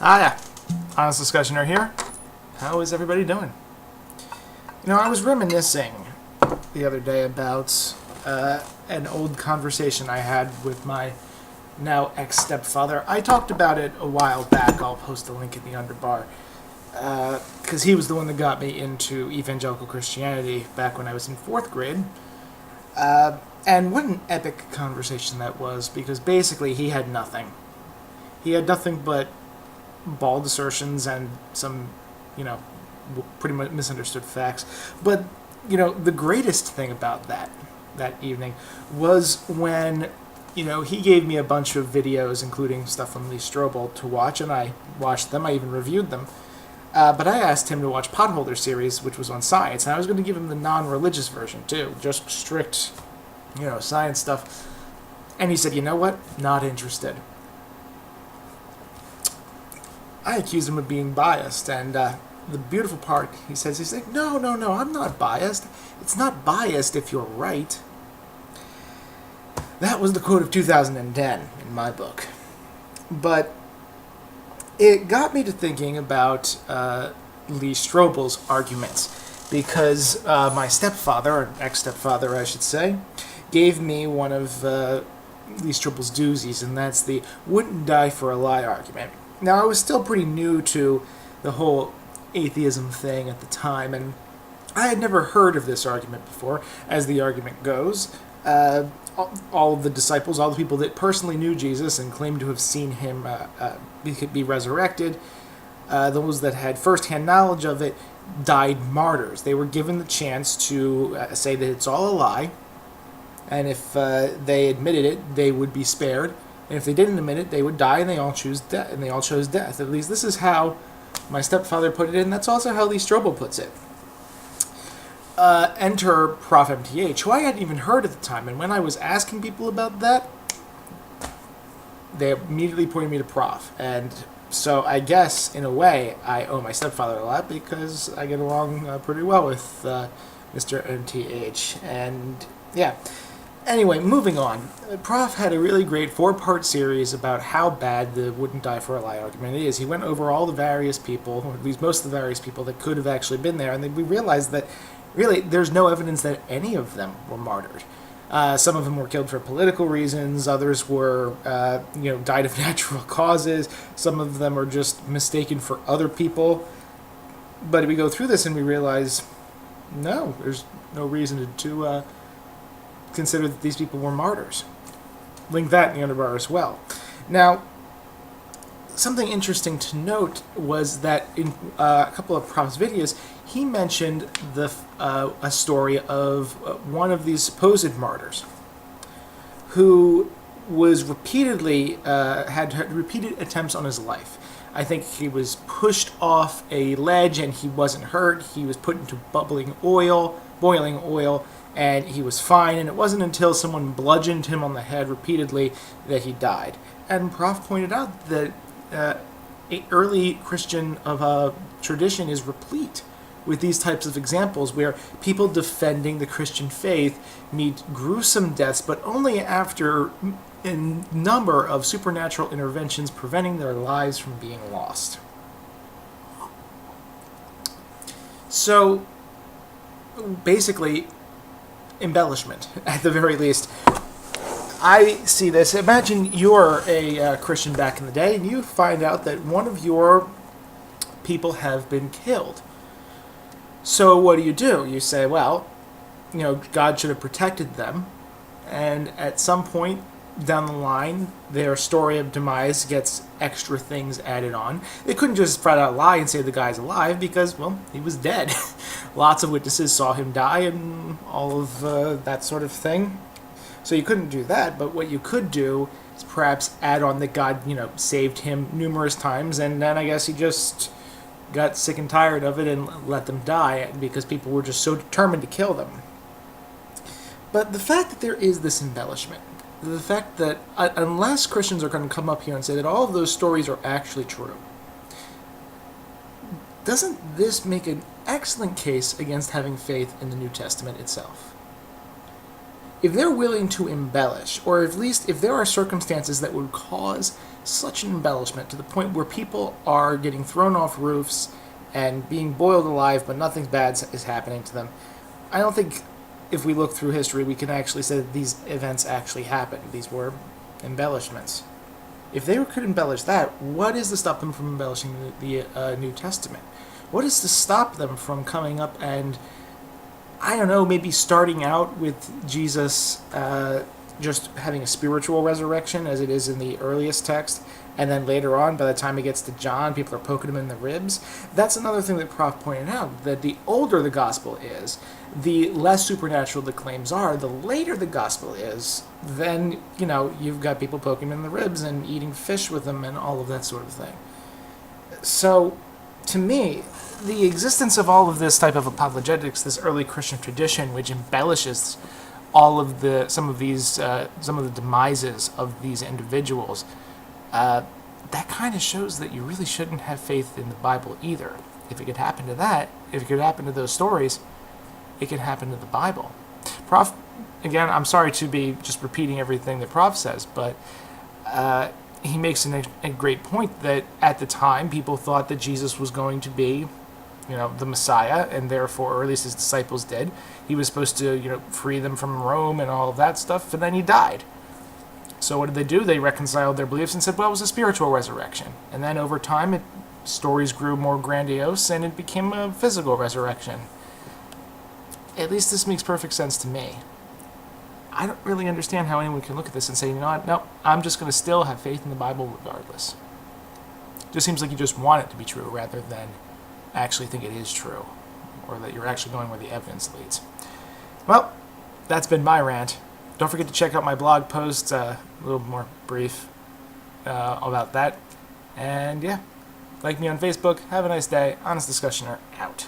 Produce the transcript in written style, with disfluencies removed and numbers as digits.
Yeah. Honest Discussioner here. How is everybody doing? I was reminiscing the other day about an old conversation I had with my now ex-stepfather. I talked about it a while back. I'll post a link in the underbar. Because he was the one that got me into evangelical Christianity back when I was in 4th grade. And what an epic conversation that was, because basically he had nothing. He had nothing but bald assertions and some, pretty much misunderstood facts. But, the greatest thing about that evening was when, he gave me a bunch of videos, including stuff from Lee Strobel, to watch, and I watched them. I even reviewed them. But I asked him to watch Potholder series, which was on science, and I was going to give him the non-religious version, too. Just strict, science stuff. And he said, you know what? Not interested. I accused him of being biased, and the beautiful part, he's like, no, I'm not biased. It's not biased if you're right. That was the quote of 2010 in my book. But it got me to thinking about Lee Strobel's arguments, because my stepfather, or ex-stepfather I should say, gave me one of Lee Strobel's doozies, and that's the wouldn't die for a lie argument. Now, I was still pretty new to the whole atheism thing at the time, and I had never heard of this argument before. As the argument goes, all of the disciples, all the people that personally knew Jesus and claimed to have seen him be resurrected, those that had firsthand knowledge of it, died martyrs. They were given the chance to say that it's all a lie, and if they admitted it, they would be spared. And if they didn't admit it, they would die, and they all chose death. And they all chose death. At least this is how my stepfather put it, and that's also how Lee Strobel puts it. Enter Prof. MTH, who I hadn't even heard at the time. And when I was asking people about that, they immediately pointed me to Prof. And so I guess, in a way, I owe my stepfather a lot, because I get along pretty well with Mr. MTH. And yeah. Anyway, moving on. Prof had a really great 4-part series about how bad the wouldn't die for a lie argument is. He went over all the various people, or at least most of the various people that could have actually been there, and then we realized that really there's no evidence that any of them were martyred. Some of them were killed for political reasons, others were, died of natural causes, some of them are just mistaken for other people. But we go through this and we realize, no, there's no reason to consider that these people were martyrs. Link that in the underbar as well. Now, something interesting to note was that in a couple of Prof's videos, he mentioned a story of one of these supposed martyrs who was repeatedly had repeated attempts on his life. I think he was pushed off a ledge and he wasn't hurt. He was put into boiling oil, and he was fine, and it wasn't until someone bludgeoned him on the head repeatedly that he died. And Prof pointed out that early Christian tradition is replete with these types of examples where people defending the Christian faith meet gruesome deaths, but only after a number of supernatural interventions preventing their lives from being lost. So, basically, embellishment, at the very least. I see this. Imagine you're a Christian back in the day, and you find out that one of your people have been killed. So what do? You say, well, God should have protected them, and at some point down the line, their story of demise gets extra things added on. They couldn't just flat out lie and say the guy's alive because, well, he was dead. Lots of witnesses saw him die and all of that sort of thing. So you couldn't do that, but what you could do is perhaps add on that God, saved him numerous times, and then I guess he just got sick and tired of it and let them die because people were just so determined to kill them. But the fact that there is this embellishment, the fact that unless Christians are going to come up here and say that all of those stories are actually true, doesn't this make an excellent case against having faith in the New Testament itself? If they're willing to embellish, or at least if there are circumstances that would cause such an embellishment to the point where people are getting thrown off roofs and being boiled alive, but nothing bad is happening to them. I don't think if we look through history, we can actually say that these events actually happened. These were embellishments. If they could embellish that, what is to stop them from embellishing the New Testament? What is to stop them from coming up and, I don't know, maybe starting out with Jesus just having a spiritual resurrection as it is in the earliest text, and then later on, by the time it gets to John, people are poking him in the ribs? That's another thing that Prof pointed out, that the older the gospel is, the less supernatural the claims are. The later the gospel is, then, you've got people poking him in the ribs and eating fish with them and all of that sort of thing. So, to me, the existence of all of this type of apologetics, this early Christian tradition, which embellishes some of the demises of these individuals, that kind of shows that you really shouldn't have faith in the Bible either. If it could happen to that, if it could happen to those stories, it could happen to the Bible. Prof, again, I'm sorry to be just repeating everything that Prof says, but he makes a great point that at the time people thought that Jesus was going to be, the Messiah, and therefore, or at least his disciples did, he was supposed to, free them from Rome and all of that stuff, and then he died. So what did they do? They reconciled their beliefs and said, well, it was a spiritual resurrection. And then over time, stories grew more grandiose, and it became a physical resurrection. At least this makes perfect sense to me. I don't really understand how anyone can look at this and say, you know what, no, I'm just going to still have faith in the Bible regardless. It just seems like you just want it to be true rather than actually think it is true, or that you're actually going where the evidence leads. Well, that's been my rant. Don't forget to check out my blog post, a little more brief about that. And yeah, like me on Facebook. Have a nice day. Honest Discussioner out.